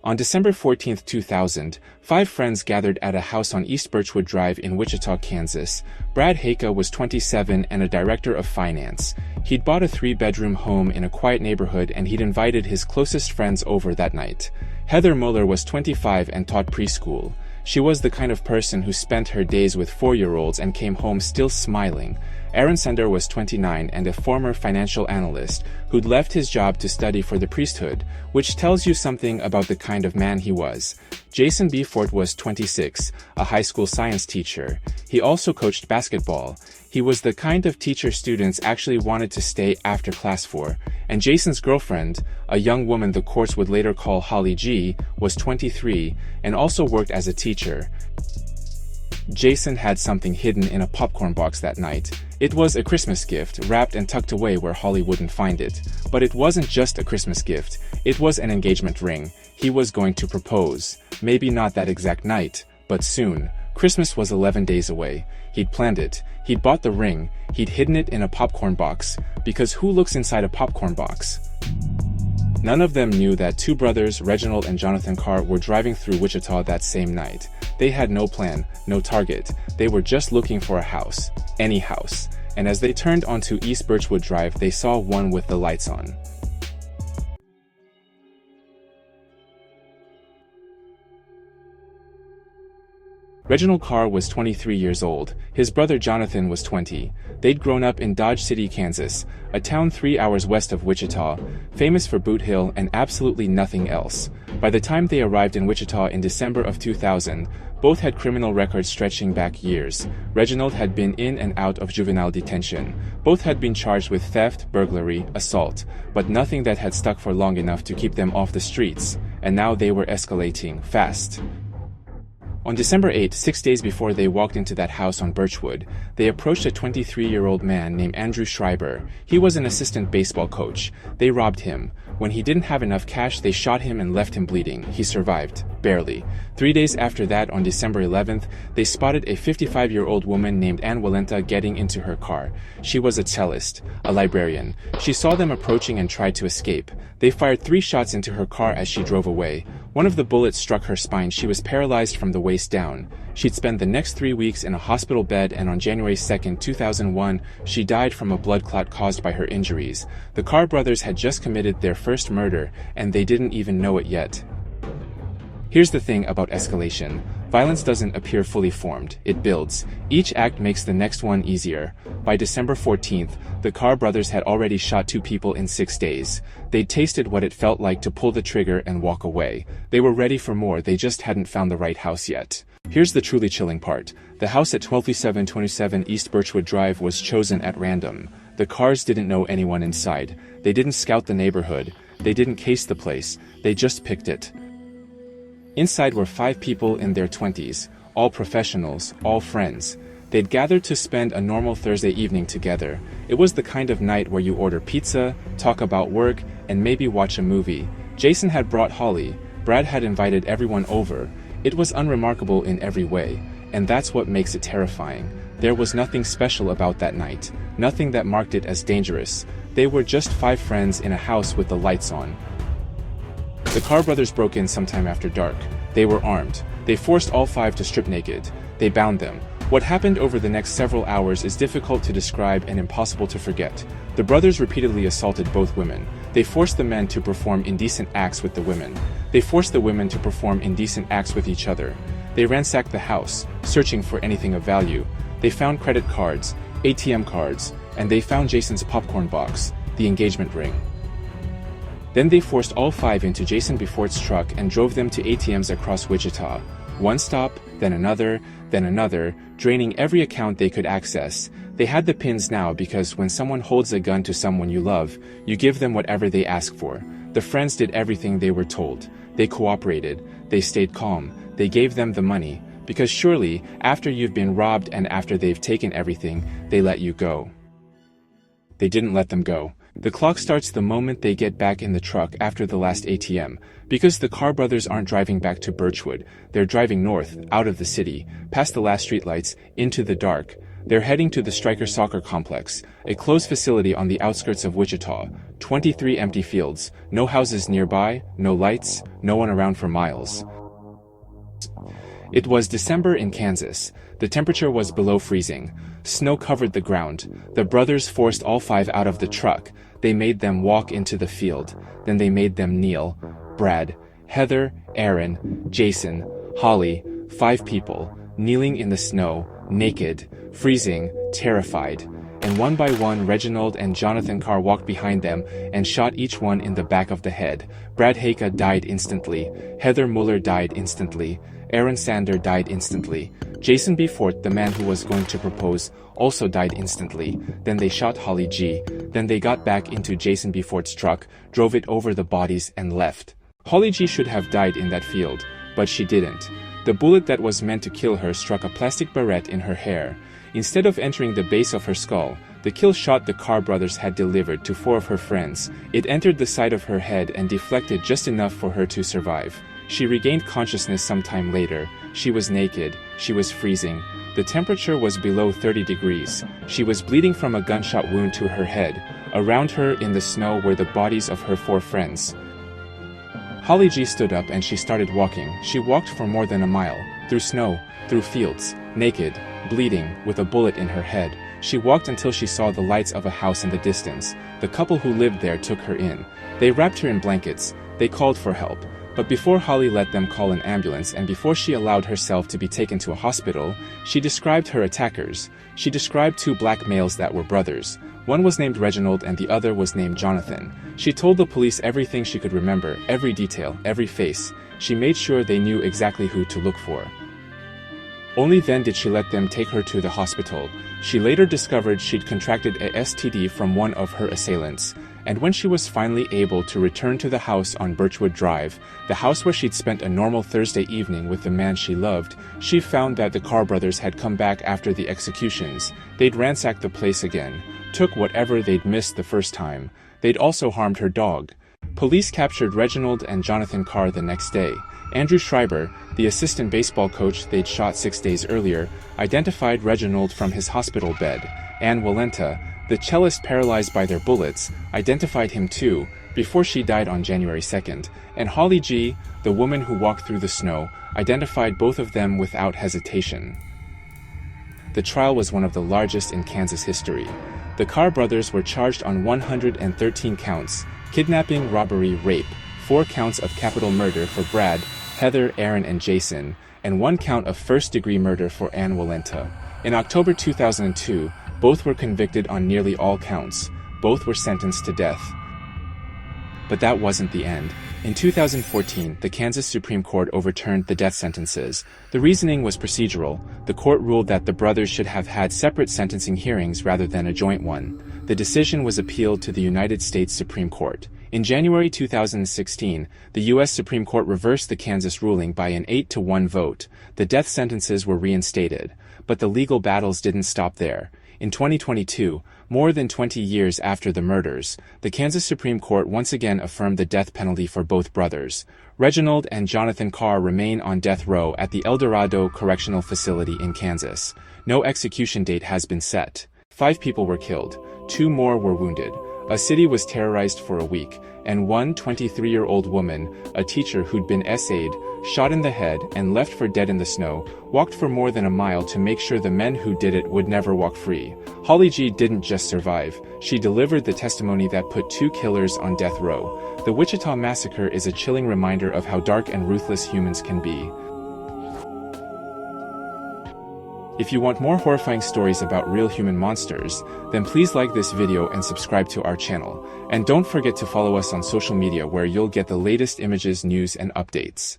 On December 14, 2000, 5 friends gathered at a house on East Birchwood Drive in Wichita, Kansas. Brad Hayka was 27 and a director of finance. He'd bought a 3-bedroom home in a quiet neighborhood and he'd invited his closest friends over that night. Heather Muller was 25 and taught preschool. She was the kind of person who spent her days with 4-year-olds and came home still smiling. Aaron Sender was 29 and a former financial analyst who'd left his job to study for the priesthood, which tells you something about the kind of man he was. Jason Befort was 26, a high school science teacher. He also coached basketball. He was the kind of teacher students actually wanted to stay after class for. And Jason's girlfriend, a young woman the courts would later call Holly G, was 23 and also worked as a teacher. Jason had something hidden in a popcorn box that night. It was a Christmas gift, wrapped and tucked away where Holly wouldn't find it. But it wasn't just a Christmas gift, it was an engagement ring. He was going to propose. Maybe not that exact night, but soon. Christmas was 11 days away. He'd planned it. He'd bought the ring. He'd hidden it in a popcorn box. Because who looks inside a popcorn box? None of them knew that 2 brothers, Reginald and Jonathan Carr, were driving through Wichita that same night. They had no plan, no target. They were just looking for a house. Any house. And as they turned onto East Birchwood Drive, they saw one with the lights on. Reginald Carr was 23 years old. His brother Jonathan was 20. They'd grown up in Dodge City, Kansas, a town 3 hours west of Wichita, famous for Boot Hill and absolutely nothing else. By the time they arrived in Wichita in December of 2000, both had criminal records stretching back years. Reginald had been in and out of juvenile detention. Both had been charged with theft, burglary, assault, but nothing that had stuck for long enough to keep them off the streets. And now they were escalating fast. On December 8, 6 days before they walked into that house on Birchwood, they approached a 23-year-old man named Andrew Schreiber. He was an assistant baseball coach. They robbed him. When he didn't have enough cash, they shot him and left him bleeding. He survived. Barely. 3 days after that, on December 11th, they spotted a 55-year-old woman named Ann Walenta getting into her car. She was a cellist, a librarian. She saw them approaching and tried to escape. They fired 3 shots into her car as she drove away. One of the bullets struck her spine. She was paralyzed from the waist down. She'd spend the next 3 weeks in a hospital bed, and on January 2, 2001, she died from a blood clot caused by her injuries. The Carr brothers had just committed their first murder, and they didn't even know it yet. Here's the thing about escalation. Violence doesn't appear fully formed, it builds. Each act makes the next one easier. By December 14th, the Carr brothers had already shot 2 people in 6 days. They'd tasted what it felt like to pull the trigger and walk away. They were ready for more, they just hadn't found the right house yet. Here's the truly chilling part. The house at 123727 East Birchwood Drive was chosen at random. The Carrs didn't know anyone inside. They didn't scout the neighborhood. They didn't case the place. They just picked it. Inside were 5 people in their 20s, all professionals, all friends. They'd gathered to spend a normal Thursday evening together. It was the kind of night where you order pizza, talk about work, and maybe watch a movie. Jason had brought Holly. Brad had invited everyone over. It was unremarkable in every way, and that's what makes it terrifying. There was nothing special about that night, nothing that marked it as dangerous. They were just 5 friends in a house with the lights on. The Carr brothers broke in sometime after dark. They were armed. They forced all 5 to strip naked. They bound them. What happened over the next several hours is difficult to describe and impossible to forget. The brothers repeatedly assaulted both women. They forced the men to perform indecent acts with the women. They forced the women to perform indecent acts with each other. They ransacked the house, searching for anything of value. They found credit cards, ATM cards, and they found Jason's popcorn box, the engagement ring. Then they forced all 5 into Jason Befort's truck and drove them to ATMs across Wichita. One stop, then another, draining every account they could access. They had the pins now because when someone holds a gun to someone you love, you give them whatever they ask for. The friends did everything they were told. They cooperated. They stayed calm. They gave them the money. Because surely, after you've been robbed and after they've taken everything, they let you go. They didn't let them go. The clock starts the moment they get back in the truck after the last ATM. Because the Carr brothers aren't driving back to Birchwood, they're driving north, out of the city, past the last streetlights, into the dark. They're heading to the Stryker Soccer Complex, a closed facility on the outskirts of Wichita. 23 empty fields, no houses nearby, no lights, no one around for miles. It was December in Kansas. The temperature was below freezing. Snow covered the ground. The brothers forced all 5 out of the truck. They made them walk into the field. Then they made them kneel. Brad, Heather, Aaron, Jason, Holly, 5 people, kneeling in the snow, naked, freezing, terrified. And one by one Reginald and Jonathan Carr walked behind them and shot each one in the back of the head. Brad Haka died instantly. Heather Muller died instantly. Aaron Sander died instantly. Jason Befort, the man who was going to propose, also died instantly. Then they shot Holly G. Then they got back into Jason Befort's truck, drove it over the bodies and left. Holly G should have died in that field, but she didn't. The bullet that was meant to kill her struck a plastic barrette in her hair. Instead of entering the base of her skull, the kill shot the Carr brothers had delivered to 4 of her friends. It entered the side of her head and deflected just enough for her to survive. She regained consciousness sometime later. She was naked. She was freezing. The temperature was below 30 degrees. She was bleeding from a gunshot wound to her head. Around her in the snow were the bodies of her 4 friends. Holly G stood up and she started walking. She walked for more than a mile, through snow, through fields, naked, bleeding, with a bullet in her head. She walked until she saw the lights of a house in the distance. The couple who lived there took her in. They wrapped her in blankets. They called for help. But before Holly let them call an ambulance and before she allowed herself to be taken to a hospital, she described her attackers. She described 2 black males that were brothers. One was named Reginald and the other was named Jonathan. She told the police everything she could remember, every detail, every face. She made sure they knew exactly who to look for. Only then did she let them take her to the hospital. She later discovered she'd contracted a STD from one of her assailants. And when she was finally able to return to the house on Birchwood Drive, the house where she'd spent a normal Thursday evening with the man she loved, she found that the Carr brothers had come back after the executions. They'd ransacked the place again, took whatever they'd missed the first time. They'd also harmed her dog. Police captured Reginald and Jonathan Carr the next day. Andrew Schreiber, the assistant baseball coach they'd shot 6 days earlier, identified Reginald from his hospital bed. Ann Walenta, the cellist paralyzed by their bullets, identified him too, before she died on January 2nd, and Holly G., the woman who walked through the snow, identified both of them without hesitation. The trial was one of the largest in Kansas history. The Carr brothers were charged on 113 counts: kidnapping, robbery, rape, 4 counts of capital murder for Brad, Heather, Aaron, and Jason, and 1 count of first-degree murder for Ann Walenta. In October 2002, both were convicted on nearly all counts. Both were sentenced to death. But that wasn't the end. In 2014, the Kansas Supreme Court overturned the death sentences. The reasoning was procedural. The court ruled that the brothers should have had separate sentencing hearings rather than a joint one. The decision was appealed to the United States Supreme Court. In January 2016, the U.S. Supreme Court reversed the Kansas ruling by an 8-1 vote. The death sentences were reinstated. But the legal battles didn't stop there. In 2022, more than 20 years after the murders, the Kansas Supreme Court once again affirmed the death penalty for both brothers. Reginald and Jonathan Carr remain on death row at the El Dorado Correctional Facility in Kansas. No execution date has been set. 5 people were killed. 2 more were wounded. A city was terrorized for a week, and one 23-year-old woman, a teacher who'd been essayed, shot in the head, and left for dead in the snow, walked for more than a mile to make sure the men who did it would never walk free. Holly G. didn't just survive. She delivered the testimony that put 2 killers on death row. The Wichita Massacre is a chilling reminder of how dark and ruthless humans can be. If you want more horrifying stories about real human monsters, then please like this video and subscribe to our channel. And don't forget to follow us on social media where you'll get the latest images, news, and updates.